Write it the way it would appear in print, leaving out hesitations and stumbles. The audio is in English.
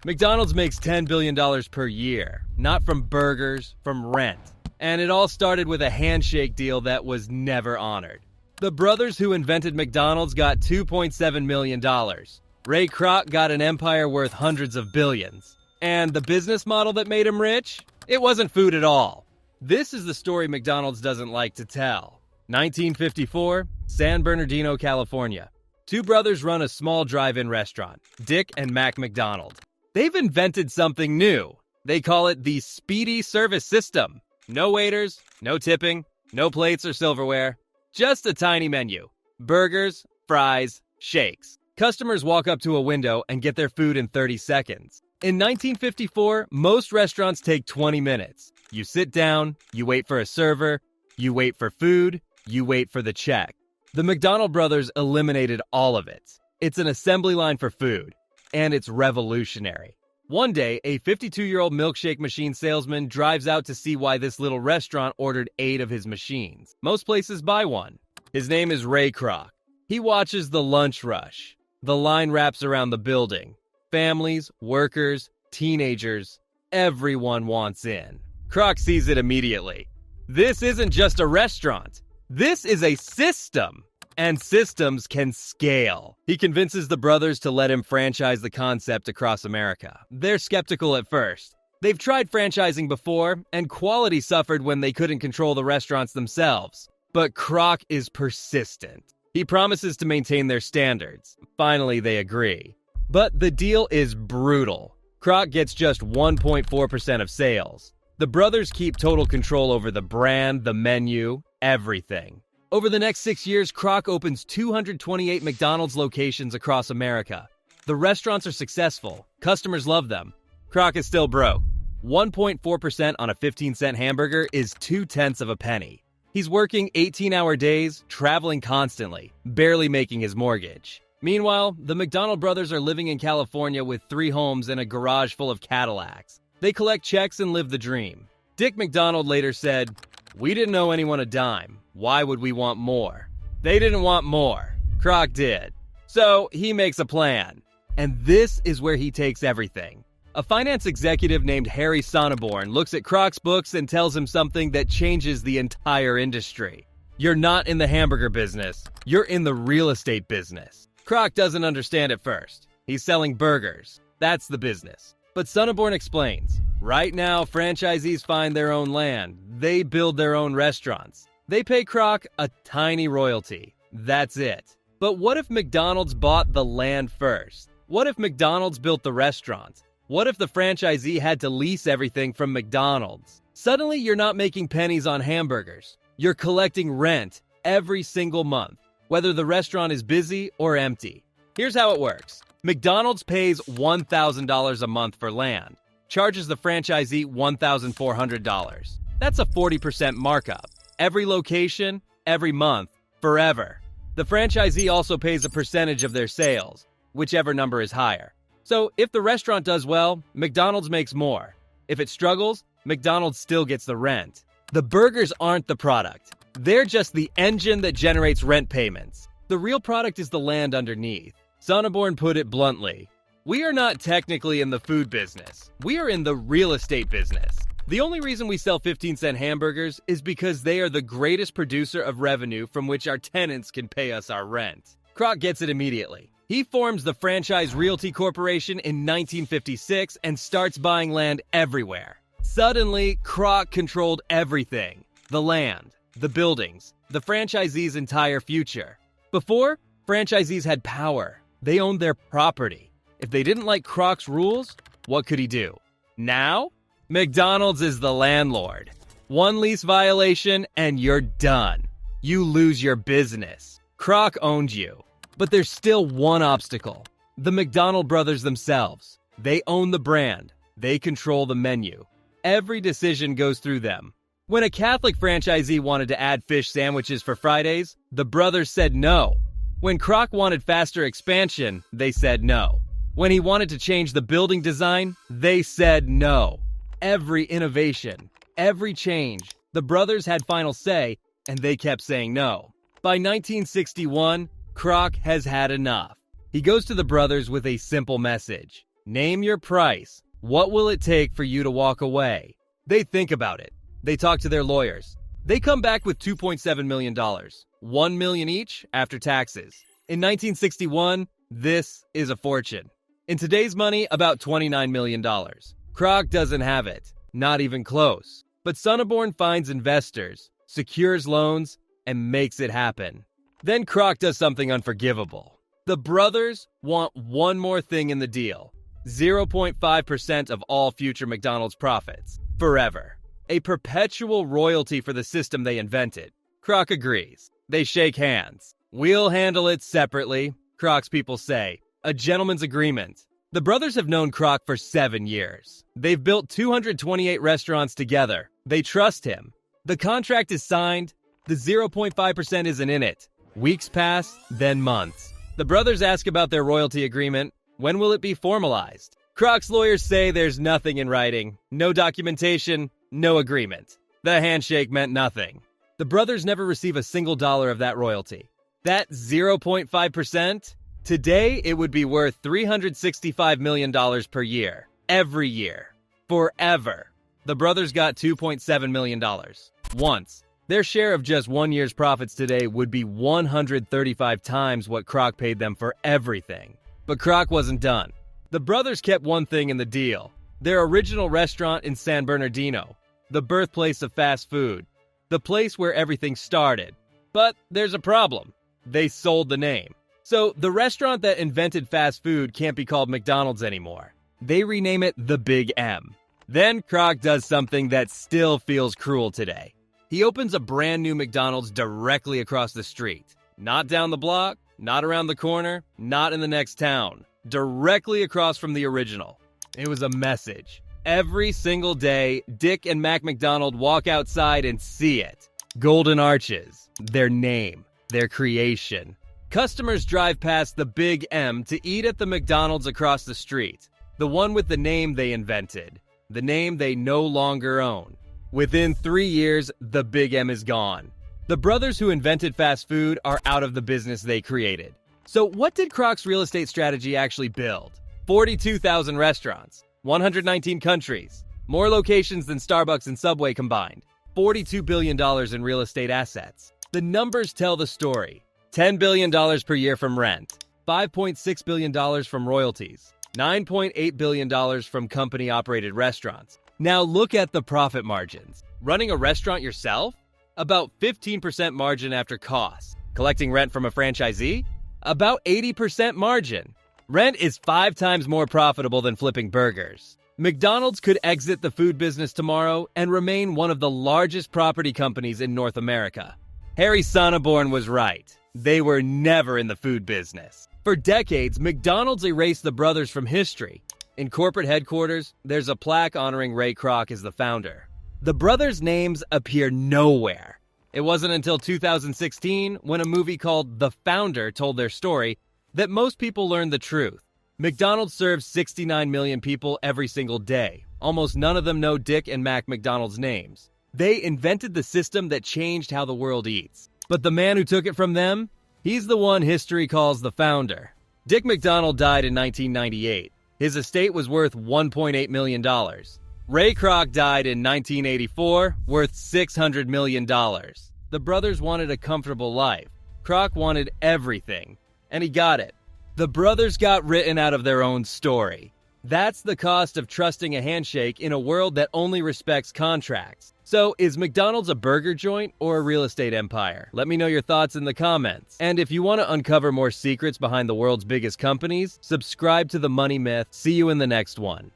McDonald's makes $10 billion per year, not from burgers, from rent. And it all started with a handshake deal that was never honored. The brothers who invented McDonald's got $2.7 million. Ray Kroc got an empire worth hundreds of billions. And the business model that made him rich? It wasn't food at all. This is the story McDonald's doesn't like to tell. 1954, San Bernardino, California. Two brothers run a small drive-in restaurant, Dick and Mac McDonald. They've invented something new. They call it the Speedy Service System. No waiters, no tipping, no plates or silverware. Just a tiny menu. Burgers, fries, shakes. Customers walk up to a window and get their food in 30 seconds. In 1954, most restaurants take 20 minutes. You sit down, you wait for a server, you wait for food, you wait for the check. The McDonald brothers eliminated all of it. It's an assembly line for food, and it's revolutionary. One day, a 52-year-old milkshake machine salesman drives out to see why this little restaurant ordered 8 of his machines. Most places buy one. His name is Ray Kroc. He watches the lunch rush. The line wraps around the building. Families, workers, teenagers, everyone wants in. Kroc sees it immediately. This isn't just a restaurant. This is a system. And systems can scale. He convinces the brothers to let him franchise the concept across America. They're skeptical at first. They've tried franchising before, and quality suffered when they couldn't control the restaurants themselves. But Kroc is persistent. He promises to maintain their standards. Finally, they agree. But the deal is brutal. Kroc gets just 1.4% of sales. The brothers keep total control over the brand, the menu, everything. Over the next 6 years, Kroc opens 228 McDonald's locations across America. The restaurants are successful. Customers love them. Kroc is still broke. 1.4% on a 15-cent hamburger is 0.2 of a penny. He's working 18-hour days, traveling constantly, barely making his mortgage. Meanwhile, the McDonald brothers are living in California with 3 homes and a garage full of Cadillacs. They collect checks and live the dream. Dick McDonald later said, "We didn't owe anyone a dime. Why would we want more?" They didn't want more. Kroc did. So he makes a plan. And this is where he takes everything. A finance executive named Harry Sonneborn looks at Kroc's books and tells him something that changes the entire industry. You're not in the hamburger business. You're in the real estate business. Kroc doesn't understand at first. He's selling burgers. That's the business. But Sonneborn explains, right now franchisees find their own land. They build their own restaurants. They pay Kroc a tiny royalty. That's it. But what if McDonald's bought the land first? What if McDonald's built the restaurant? What if the franchisee had to lease everything from McDonald's? Suddenly, you're not making pennies on hamburgers. You're collecting rent every single month, whether the restaurant is busy or empty. Here's how it works. McDonald's pays $1,000 a month for land, charges the franchisee $1,400. That's a 40% markup. Every location, every month, forever. The franchisee also pays a percentage of their sales, whichever number is higher. So if the restaurant does well, McDonald's makes more. If it struggles, McDonald's still gets the rent. The burgers aren't the product. They're just the engine that generates rent payments. The real product is the land underneath. Sonneborn put it bluntly, we are not technically in the food business. We are in the real estate business. The only reason we sell 15-cent hamburgers is because they are the greatest producer of revenue from which our tenants can pay us our rent. Kroc gets it immediately. He forms the Franchise Realty Corporation in 1956 and starts buying land everywhere. Suddenly, Kroc controlled everything. The land, the buildings, the franchisee's entire future. Before, franchisees had power. They owned their property. If they didn't like Kroc's rules, what could he do? Now, McDonald's is the landlord. One lease violation and you're done. You lose your business. Kroc owned you. But there's still one obstacle. The McDonald brothers themselves. They own the brand. They control the menu. Every decision goes through them. When a Catholic franchisee wanted to add fish sandwiches for Fridays, the brothers said no. When Kroc wanted faster expansion, they said no. When he wanted to change the building design, they said no. Every innovation, every change, the brothers had final say, and they kept saying no. By 1961, Kroc has had enough. He goes to the brothers with a simple message. Name your price. What will it take for you to walk away? They think about it. They talk to their lawyers. They come back with $2.7 million, $1 million each after taxes. In 1961, this is a fortune. In today's money, about $29 million. Kroc doesn't have it, not even close. But Sonneborn finds investors, secures loans, and makes it happen. Then Kroc does something unforgivable. The brothers want one more thing in the deal: 0.5% of all future McDonald's profits, forever. A perpetual royalty for the system they invented. Kroc agrees. They shake hands. We'll handle it separately, Kroc's people say. A gentleman's agreement. The brothers have known Kroc for 7 years. They've built 228 restaurants together. They trust him. The contract is signed. The 0.5% isn't in it. Weeks pass, then months. The brothers ask about their royalty agreement. When will it be formalized? Kroc's lawyers say there's nothing in writing. No documentation, no agreement. The handshake meant nothing. The brothers never receive a single dollar of that royalty. That 0.5%? Today, it would be worth $365 million per year. Every year. Forever. The brothers got $2.7 million. Once. Their share of just 1 year's profits today would be 135 times what Kroc paid them for everything. But Kroc wasn't done. The brothers kept one thing in the deal: their original restaurant in San Bernardino, the birthplace of fast food, the place where everything started. But there's a problem. They sold the name. So the restaurant that invented fast food can't be called McDonald's anymore. They rename it the Big M. Then Kroc does something that still feels cruel today. He opens a brand new McDonald's directly across the street. Not down the block, not around the corner, not in the next town. Directly across from the original. It was a message. Every single day, Dick and Mac McDonald walk outside and see it. Golden arches, their name, their creation. Customers drive past the Big M to eat at the McDonald's across the street. The one with the name they invented. The name they no longer own. Within 3 years, the Big M is gone. The brothers who invented fast food are out of the business they created. So what did Kroc's real estate strategy actually build? 42,000 restaurants, 119 countries, more locations than Starbucks and Subway combined, $42 billion in real estate assets. The numbers tell the story. $10 billion per year from rent, $5.6 billion from royalties, $9.8 billion from company-operated restaurants. Now look at the profit margins. Running a restaurant yourself? About 15% margin after costs. Collecting rent from a franchisee? About 80% margin. Rent is 5 times more profitable than flipping burgers. McDonald's could exit the food business tomorrow and remain one of the largest property companies in North America. Harry Sonneborn was right. They were never in the food business. For decades, McDonald's erased the brothers from history. In corporate headquarters, there's a plaque honoring Ray Kroc as the founder. The brothers' names appear nowhere. It wasn't until 2016, when a movie called The Founder told their story, that most people learned the truth. McDonald's serves 69 million people every single day. Almost none of them know Dick and Mac McDonald's names. They invented the system that changed how the world eats. But the man who took it from them? He's the one history calls the founder. Dick McDonald died in 1998. His estate was worth $1.8 million. Ray Kroc died in 1984, worth $600 million. The brothers wanted a comfortable life. Kroc wanted everything, and he got it. The brothers got written out of their own story. That's the cost of trusting a handshake in a world that only respects contracts. So, is McDonald's a burger joint or a real estate empire? Let me know your thoughts in the comments. And if you want to uncover more secrets behind the world's biggest companies, subscribe to The Money Myth. See you in the next one.